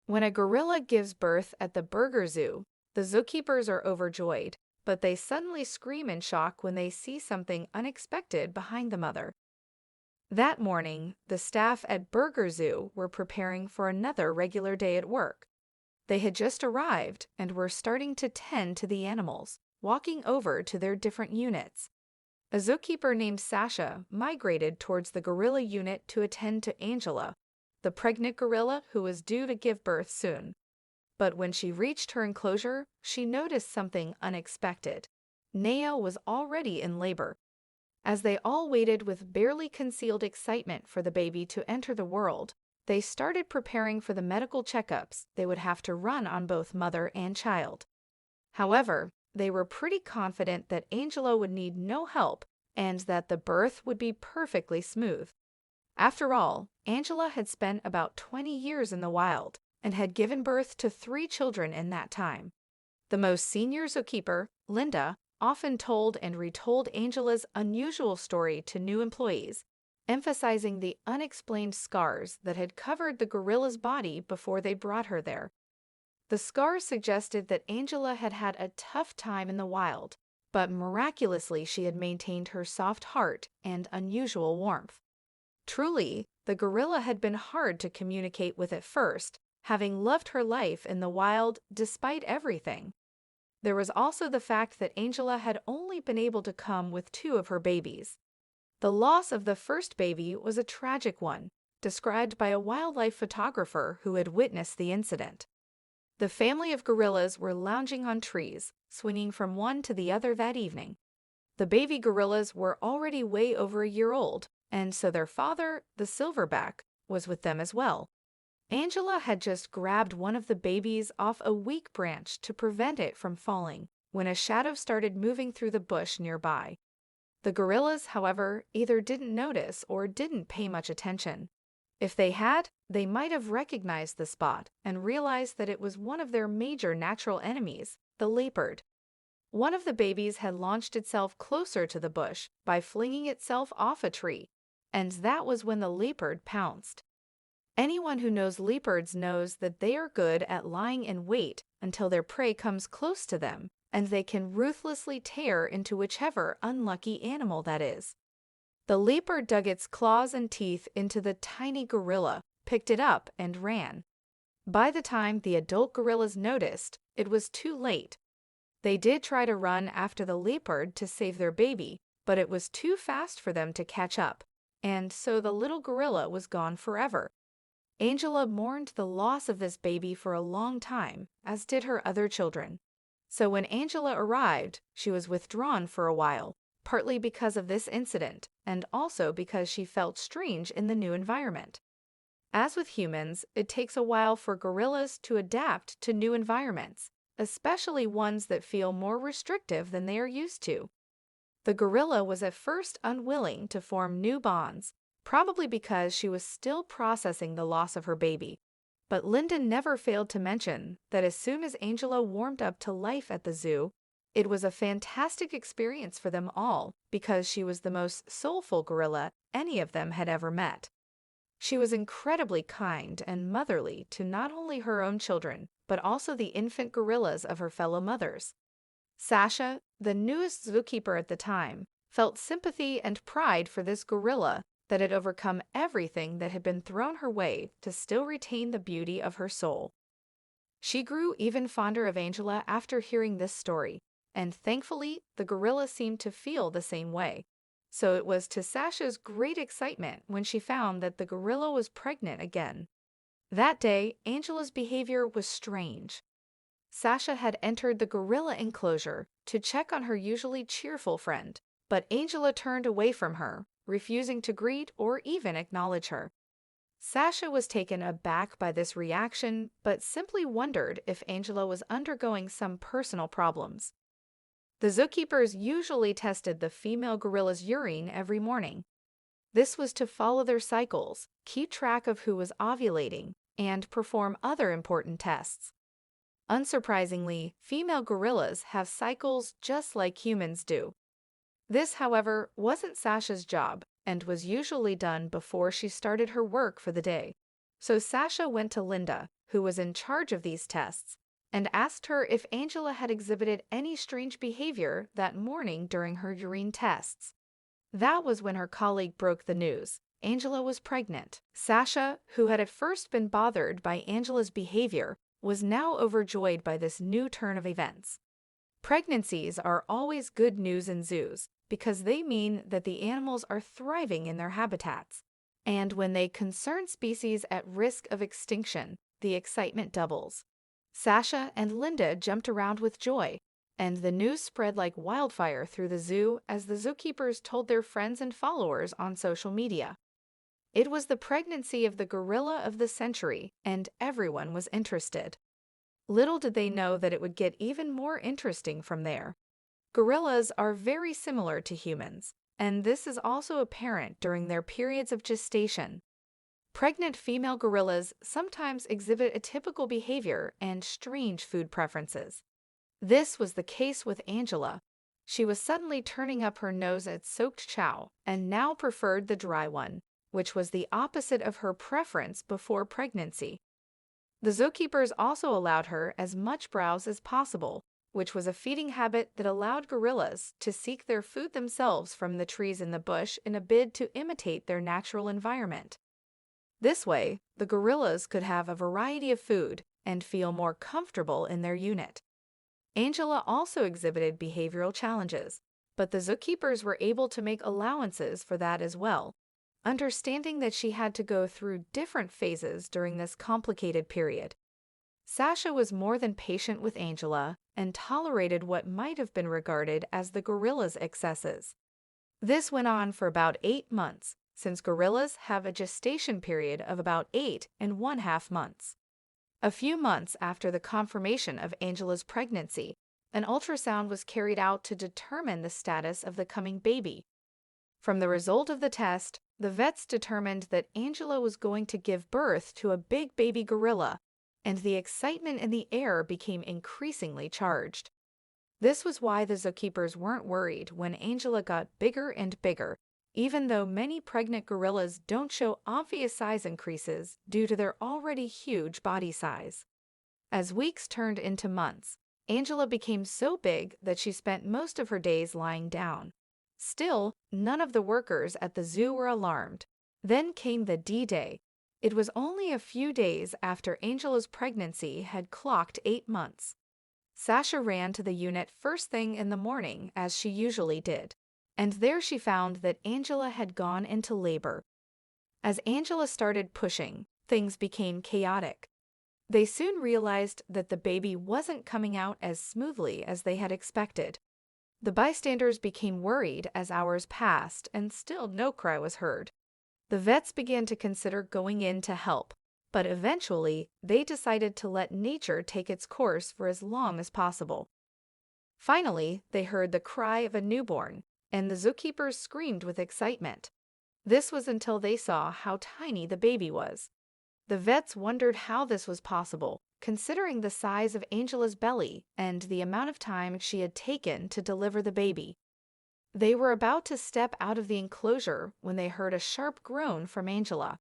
When a gorilla gives birth at the Burger Zoo, the zookeepers are overjoyed, but they suddenly scream in shock when they see something unexpected behind the mother. That morning, the staff at Burger Zoo were preparing for another regular day at work. They had just arrived and were starting to tend to the animals, walking over to their different units. A zookeeper named Sasha migrated towards the gorilla unit to attend to Angela, the pregnant gorilla who was due to give birth soon. But when she reached her enclosure, she noticed something unexpected. Naya was already in labor. As they all waited with barely concealed excitement for the baby to enter the world, they started preparing for the medical checkups they would have to run on both mother and child. However, they were pretty confident that Angela would need no help and that the birth would be perfectly smooth. After all, Angela had spent about 20 years in the wild and had given birth to 3 children in that time. The most senior zookeeper, Linda, often told and retold Angela's unusual story to new employees, emphasizing the unexplained scars that had covered the gorilla's body before they brought her there. The scars suggested that Angela had had a tough time in the wild, but miraculously she had maintained her soft heart and unusual warmth. Truly, the gorilla had been hard to communicate with at first, having loved her life in the wild despite everything. There was also the fact that Angela had only been able to come with 2 of her babies. The loss of the first baby was a tragic one, described by a wildlife photographer who had witnessed the incident. The family of gorillas were lounging on trees, swinging from one to the other that evening. The baby gorillas were already way over a year old, and so their father, the silverback, was with them as well. Angela had just grabbed one of the babies off a weak branch to prevent it from falling when a shadow started moving through the bush nearby. The gorillas, however, either didn't notice or didn't pay much attention. If they had, they might have recognized the spot and realized that it was one of their major natural enemies, the leopard. One of the babies had launched itself closer to the bush by flinging itself off a tree, and that was when the leopard pounced. Anyone who knows leopards knows that they are good at lying in wait until their prey comes close to them, and they can ruthlessly tear into whichever unlucky animal that is. The leopard dug its claws and teeth into the tiny gorilla, picked it up, and ran. By the time the adult gorillas noticed, it was too late. They did try to run after the leopard to save their baby, but it was too fast for them to catch up, and so the little gorilla was gone forever. Angela mourned the loss of this baby for a long time, as did her other children. So when Angela arrived, she was withdrawn for a while, partly because of this incident, and also because she felt strange in the new environment. As with humans, it takes a while for gorillas to adapt to new environments, especially ones that feel more restrictive than they are used to. The gorilla was at first unwilling to form new bonds, probably because she was still processing the loss of her baby. But Linda never failed to mention that as soon as Angela warmed up to life at the zoo, it was a fantastic experience for them all because she was the most soulful gorilla any of them had ever met. She was incredibly kind and motherly to not only her own children, but also the infant gorillas of her fellow mothers. Sasha, the newest zookeeper at the time, felt sympathy and pride for this gorilla that had overcome everything that had been thrown her way to still retain the beauty of her soul. She grew even fonder of Angela after hearing this story, and thankfully the gorilla seemed to feel the same way. So it was to Sasha's great excitement when she found that the gorilla was pregnant again. That day, Angela's behavior was strange. Sasha had entered the gorilla enclosure to check on her usually cheerful friend, but Angela turned away from her, refusing to greet or even acknowledge her. Sasha was taken aback by this reaction, but simply wondered if Angela was undergoing some personal problems. The zookeepers usually tested the female gorilla's urine every morning. This was to follow their cycles, keep track of who was ovulating, and perform other important tests. Unsurprisingly, female gorillas have cycles just like humans do. This, however, wasn't Sasha's job and was usually done before she started her work for the day. So Sasha went to Linda, who was in charge of these tests, and asked her if Angela had exhibited any strange behavior that morning during her urine tests. That was when her colleague broke the news. Angela was pregnant. Sasha, who had at first been bothered by Angela's behavior, was now overjoyed by this new turn of events. Pregnancies are always good news in zoos because they mean that the animals are thriving in their habitats. And when they concern species at risk of extinction, the excitement doubles. Sasha and Linda jumped around with joy, and the news spread like wildfire through the zoo as the zookeepers told their friends and followers on social media. It was the pregnancy of the gorilla of the century, and everyone was interested. Little did they know that it would get even more interesting from there. Gorillas are very similar to humans, and this is also apparent during their periods of gestation. Pregnant female gorillas sometimes exhibit atypical behavior and strange food preferences. This was the case with Angela. She was suddenly turning up her nose at soaked chow and now preferred the dry one, which was the opposite of her preference before pregnancy. The zookeepers also allowed her as much browse as possible, which was a feeding habit that allowed gorillas to seek their food themselves from the trees in the bush in a bid to imitate their natural environment. This way, the gorillas could have a variety of food and feel more comfortable in their unit. Angela also exhibited behavioral challenges, but the zookeepers were able to make allowances for that as well, understanding that she had to go through different phases during this complicated period. Sasha was more than patient with Angela and tolerated what might have been regarded as the gorilla's excesses. This went on for about 8 months, since gorillas have a gestation period of about 8½ months. A few months after the confirmation of Angela's pregnancy, an ultrasound was carried out to determine the status of the coming baby. From the result of the test, the vets determined that Angela was going to give birth to a big baby gorilla, and the excitement in the air became increasingly charged. This was why the zookeepers weren't worried when Angela got bigger and bigger, even though many pregnant gorillas don't show obvious size increases due to their already huge body size. As weeks turned into months, Angela became so big that she spent most of her days lying down. Still, none of the workers at the zoo were alarmed. Then came the D-Day. It was only a few days after Angela's pregnancy had clocked 8 months. Sasha ran to the unit first thing in the morning, as she usually did, and there she found that Angela had gone into labor. As Angela started pushing, things became chaotic. They soon realized that the baby wasn't coming out as smoothly as they had expected. The bystanders became worried as hours passed and still no cry was heard. The vets began to consider going in to help, but eventually they decided to let nature take its course for as long as possible. Finally, they heard the cry of a newborn, and the zookeepers screamed with excitement. This was until they saw how tiny the baby was. The vets wondered how this was possible, considering the size of Angela's belly and the amount of time she had taken to deliver the baby. They were about to step out of the enclosure when they heard a sharp groan from Angela.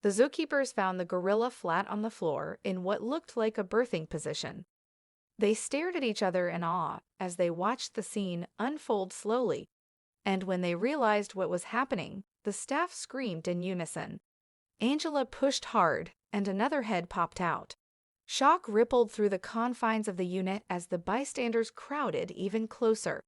The zookeepers found the gorilla flat on the floor in what looked like a birthing position. They stared at each other in awe as they watched the scene unfold slowly, and when they realized what was happening, the staff screamed in unison. Angela pushed hard, and another head popped out. Shock rippled through the confines of the unit as the bystanders crowded even closer.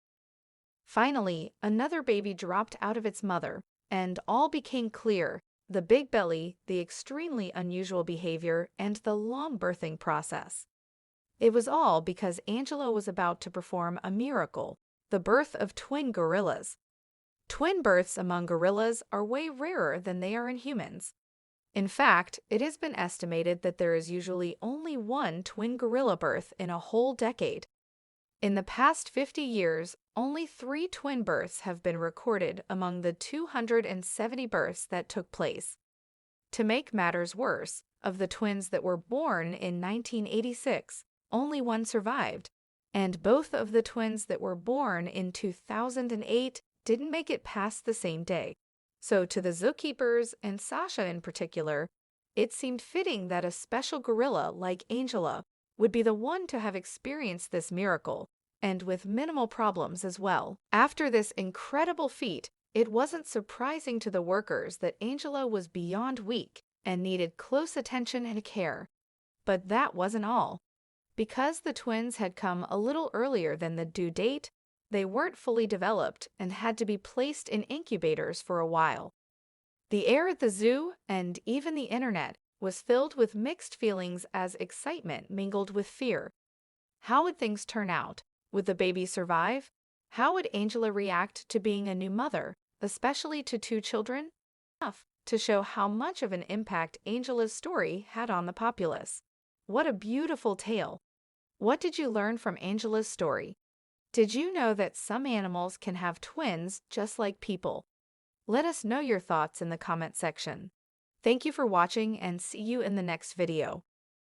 Finally, another baby dropped out of its mother, and all became clear: the big belly, the extremely unusual behavior, and the long birthing process. It was all because Angela was about to perform a miracle, the birth of twin gorillas. Twin births among gorillas are way rarer than they are in humans. In fact, it has been estimated that there is usually only one twin gorilla birth in a whole decade. In the past 50 years, only 3 twin births have been recorded among the 270 births that took place. To make matters worse, of the twins that were born in 1986, only one survived, and both of the twins that were born in 2008 didn't make it past the same day. So to the zookeepers, and Sasha in particular, It seemed fitting that a special gorilla like Angela would be the one to have experienced this miracle, and with minimal problems as well. After this incredible feat, it wasn't surprising to the workers that Angela was beyond weak and needed close attention and care. But that wasn't all. Because the twins had come a little earlier than the due date, they weren't fully developed and had to be placed in incubators for a while. The air at the zoo, and even the internet, was filled with mixed feelings as excitement mingled with fear. How would things turn out? Would the baby survive? How would Angela react to being a new mother, especially to two children? Enough to show how much of an impact Angela's story had on the populace. What a beautiful tale! What did you learn from Angela's story? Did you know that some animals can have twins just like people? Let us know your thoughts in the comment section. Thank you for watching and see you in the next video.